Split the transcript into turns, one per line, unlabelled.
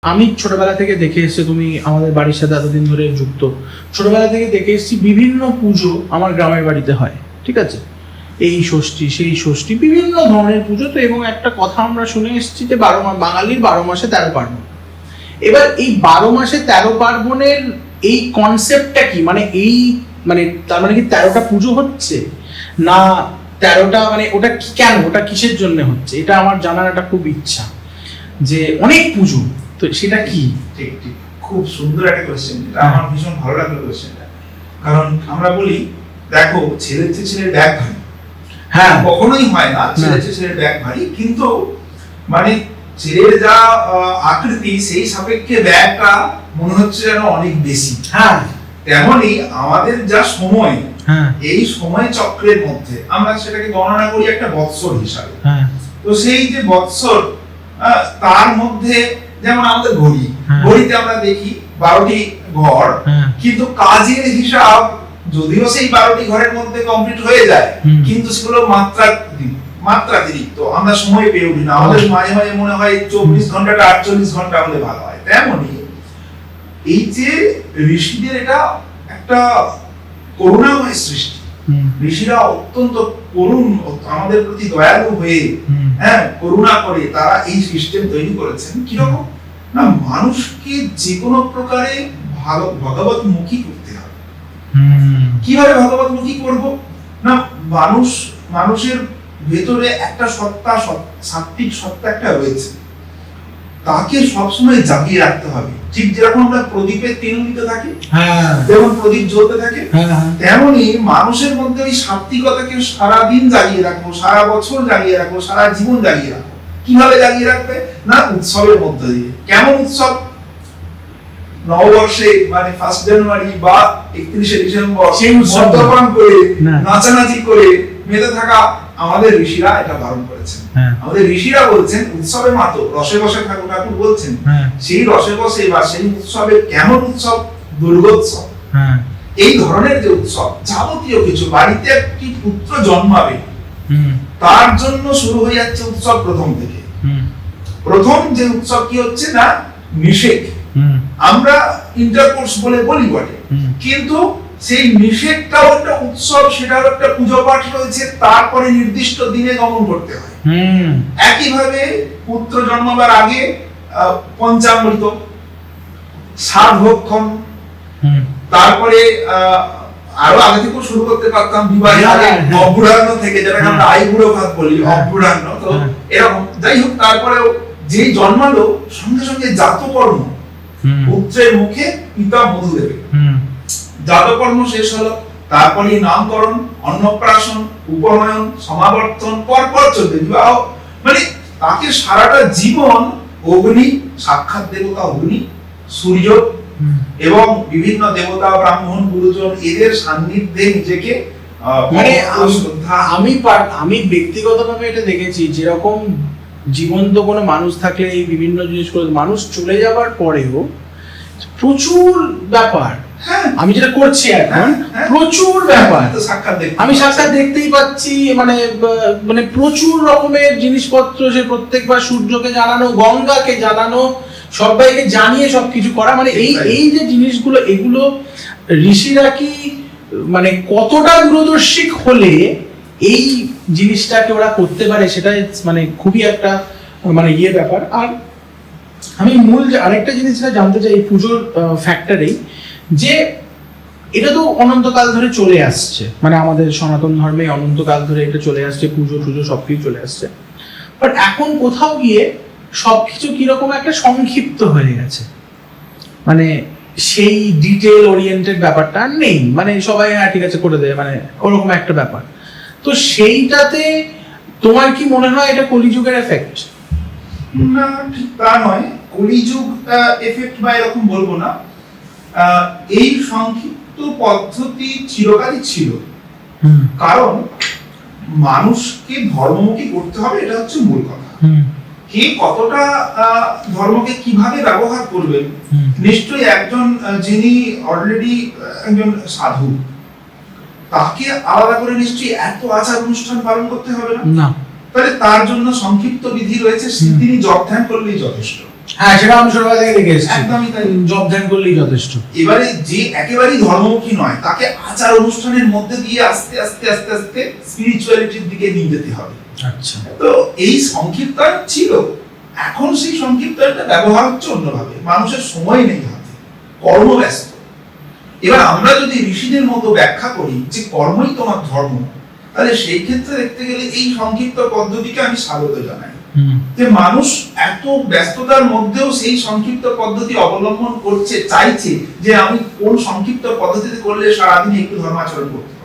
আমি ছোটবেলা থেকে দেখে এসেছি, তুমি আমাদের বাড়ির সাথে এতদিন ধরে যুক্ত। ছোটবেলা থেকে দেখে এসেছি বিভিন্ন পুজো আমার গ্রামের বাড়িতে হয়, ঠিক আছে? এই ষষ্ঠী সেই ষষ্ঠী বিভিন্ন ধরনের পুজো তো, এবং একটা কথা আমরা শুনে এসেছি যে বাঙালির 12 মাসে 13 পার্বণ। এবার এই 12 মাসে 13 পার্বণের এই কনসেপ্টটা কি? মানে এই মানে তার মানে কি 13টা পুজো হচ্ছে, না 13টা মানে ওটা কেন, ওটা কিসের জন্য হচ্ছে? এটা আমার জানার একটা খুব ইচ্ছা, যে অনেক পুজো তো সেটা কি?
ঠিক ঠিক, খুব সুন্দর একটা কোশ্চেন। এটা আমার ভীষণ ভালো লাগলো কোশ্চেনটা। কারণ আমরা বলি, দেখো, ছেলের চেয়ে ছেলের ব্যাগ ভারী।
হ্যাঁ,
কখনোই হয় না ছেলের চেয়ে ছেলের ব্যাগ ভারী, কিন্তু মানে ছেলের যা আকৃতি সেই সাপেক্ষে ব্যাগটা মনে হচ্ছে যেন অনেক বেশি।
হ্যাঁ,
তেমনি আমাদের যা সময়,
হ্যাঁ,
এই সময় চক্রের মধ্যে আমরা সেটাকে গণনা করি একটা বৎসর হিসাবে।
হ্যাঁ,
তো সেই যে বৎসর, তার মধ্যে যেমন আমাদের ঘড়ি,
হ্যাঁ,
ঘড়িতে আমরা দেখি 12টি ঘর,
হ্যাঁ,
কিন্তু কাজের হিসাব যদিও সেই 12টি ঘরের মধ্যে কমপ্লিট হয়ে যায়, কিন্তু সেগুলো মাত্রাতিরিক্ত আমরা সময় পেয়ে উঠি না। আমাদের মাঝে মাঝে মনে হয় 24 ঘন্টাটা 48 ঘন্টা হলে ভালো হয়। তেমনি এই যে ঋষিদের এটা একটা করুণাময় সৃষ্টি। ঋষিরা অত্যন্ত করুণ, আমাদের প্রতি দয়ালু হয়ে করুণা করে তারা এই সিস্টেম তৈরি করেছেন। কিরকম না, মানুষকে যে কোনো প্রকারে ভগবতমুখী করতে হবে। কিভাবে ভগবতমুখী করব না, মানুষের ভেতরে একটা সত্তা, সাত্বিক সত্তা একটা রয়েছে, তাকে সবসময় জাগিয়ে রাখতে হবে। ঠিক যেরকম আমরা প্রদীপের তেল থাকি, যেমন প্রদীপ জ্বলতে থাকে, তেমনি মানুষের মধ্যে ওই সাত্বিকতাকে সারাদিন জাগিয়ে রাখবো, সারা বছর জাগিয়ে রাখবো, সারা জীবন জাগিয়ে রাখবো। কিভাবে জাগিয়ে রাখবে না, উৎসবের মধ্যে দিয়ে। কেমন উৎসব? নববর্ষে মানে 1 জানুয়ারি বা 31শে ডিসেম্বর সেই উৎসবপান করে, নাচানাচি করে মেতে থাকা আমাদের ঋষিরা এটা বারণ করেছেন। আমাদের ঋষিরা বলছেন উৎসবে মাত্র রসে বসে ঠাকুর বলছেন, সেই রসে বসে বা সেই উৎসবে কেমন উৎসব? দুর্গোৎসব। এই ধরনের যে উৎসব, যাবতীয় কিছু, বাড়িতে একটি পুত্র জন্মাবে তার জন্য শুরু হয়ে যাচ্ছে উৎসব প্রথম থেকে। প্রথম যে উৎসব কি হচ্ছে না, নিষেক। আমরা ইন্টারকোর্স বলে বলি বটে, কিন্তু সেই নিষেকটাও একটা উৎসব, সেটাও একটা পুজো পাঠ রয়েছে, তারপরে নির্দিষ্ট দিনে গমন করতে হয়। একইভাবে পুত্র জন্মাবার আগে পঞ্চামৃত, সাধভক্ষণ, তারপরে আরো আগে থেকে শুরু করতে পারতাম বিবাহের আগে অভ্যুরাহ্ন থেকে, যেটাকে আমরা আইবুড়ো ভাত বলি, অভ্যুরাহ্ন। তো এরকম যাই হোক, তারপরেও যেই জন্মালো সঙ্গে সঙ্গে জাতকর্ম, পুত্রের মুখে পিতা মধু দেবে। জাতকর্ম শেষ হলো, তারপরে নামকরণ, অন্নপ্রাশন, উপনয়ন, সমাবর্তন, পরপর চলবে বিবাহ। মানে তাকে সারাটা জীবন অগ্নি, সাক্ষাৎ দেবতা অগ্নি, সূর্য এবং বিভিন্ন দেবতা, ব্রাহ্মণ, গুরুজন, এদের সান্নিধ্যে নিজেকে
মানে আমি ব্যক্তিগতভাবে এটা দেখেছি, যেরকম জীবন্ত কোনো মানুষ থাকলে এই বিভিন্ন জিনিসগুলো, মানুষ চলে যাবার পরেও প্রচুর ব্যাপার, আমি যেটা করছি এখন, প্রচুর ব্যাপার আমি সাক্ষাৎ দেখতেই পাচ্ছি। মানে প্রচুর রকমের জিনিসপত্র, সে প্রত্যেকবার সূর্যকে জানানো, গঙ্গাকে জানানো, সবাইকে জানিয়ে সবকিছু করা। মানে এই যে জিনিসগুলো, এগুলো ঋষিরা কি মানে কতটা দূরদর্শী হলে এই জিনিসটাকে ওরা করতে পারে, সেটা মানে খুবই একটা মানে ব্যাপার। আর আমি মূল আরেকটা জিনিস জানতে চাই এই পুজোর ফ্যাক্টরেই, যে এটা তো অনন্তকাল ধরে চলে আসছে, মানে আমাদের সনাতন ধর্মে অনন্তকাল ধরে এটা চলে আসছে, পুজো টুজো সবকিছু চলে আসছে। বাট এখন কোথাও গিয়ে সবকিছু কিরকম একটা সংক্ষিপ্ত হয়ে গেছে, মানে সেই ডিটেল ওরিয়েন্টেড ব্যাপারটা নেই। মানে সবাই ঠিক আছে করে দেয়, মানে ওরকম একটা ব্যাপার। তো সেইটাতে তোমার কি মনে হয় এটা কলিযুগের এফেক্ট?
না, ঠিক তা নয়। কলিযুগ এফেক্ট বা এরকম বলবো না। এই সংক্ষিপ্ত পদ্ধতি চিরকালই ছিল, কারণ মানুষকে ধর্মমুখী করতে হবে, এটা হচ্ছে মূল কথা। কে কতটা ধর্মকে কিভাবে ব্যবহার করবেন, নিশ্চয়ই একজন যিনি অলরেডি একজন সাধু, তাকে আলাদা করে নিশ্চয়ই এত আচার অনুষ্ঠান পালন করতে হবে না। তাহলে তার জন্য সংক্ষিপ্ত বিধি রয়েছে, তিনি জপ ধ্যান করলেই যথেষ্ট।
হ্যাঁ, সেটা আমি ছোটবেলা থেকে দেখে এসেছি।
একদমই তাই।
জব ধ্যান করলেই যথেষ্ট।
এবারে যে একেবারেই ধর্মমুখী নয়, তাকে আচার অনুষ্ঠানের মধ্যে দিয়ে আস্তে আস্তে আস্তে আস্তে স্পিরিচুয়ালিটির দিকে নিয়ে যেতে হবে।
আচ্ছা।
তো এই সংক্ষিপ্তায়ন ছিল, এখন সেই সংক্ষিপ্তায়নটা ব্যবহার হচ্ছে অন্যভাবে। মানুষের সময় নেই হাতে, কর্মব্যস্ত। এবার আমরা যদি ঋষিদের মতো ব্যাখ্যা করি যে কর্মই তোমার ধর্ম, তাহলে সেই ক্ষেত্রে দেখতে গেলে এই সংক্ষিপ্ত পদ্ধতিকে আমি স্বাগত জানাই। যে মানুষ এত ব্যস্ততার মধ্যেও সেই সংক্ষিপ্ত পদ্ধতি অবলম্বন করছে, চাইছে যে আমি কোন সংক্ষিপ্ত পদ্ধতিতে করলে সারাদিন একটু ধর্মাচরণ করতে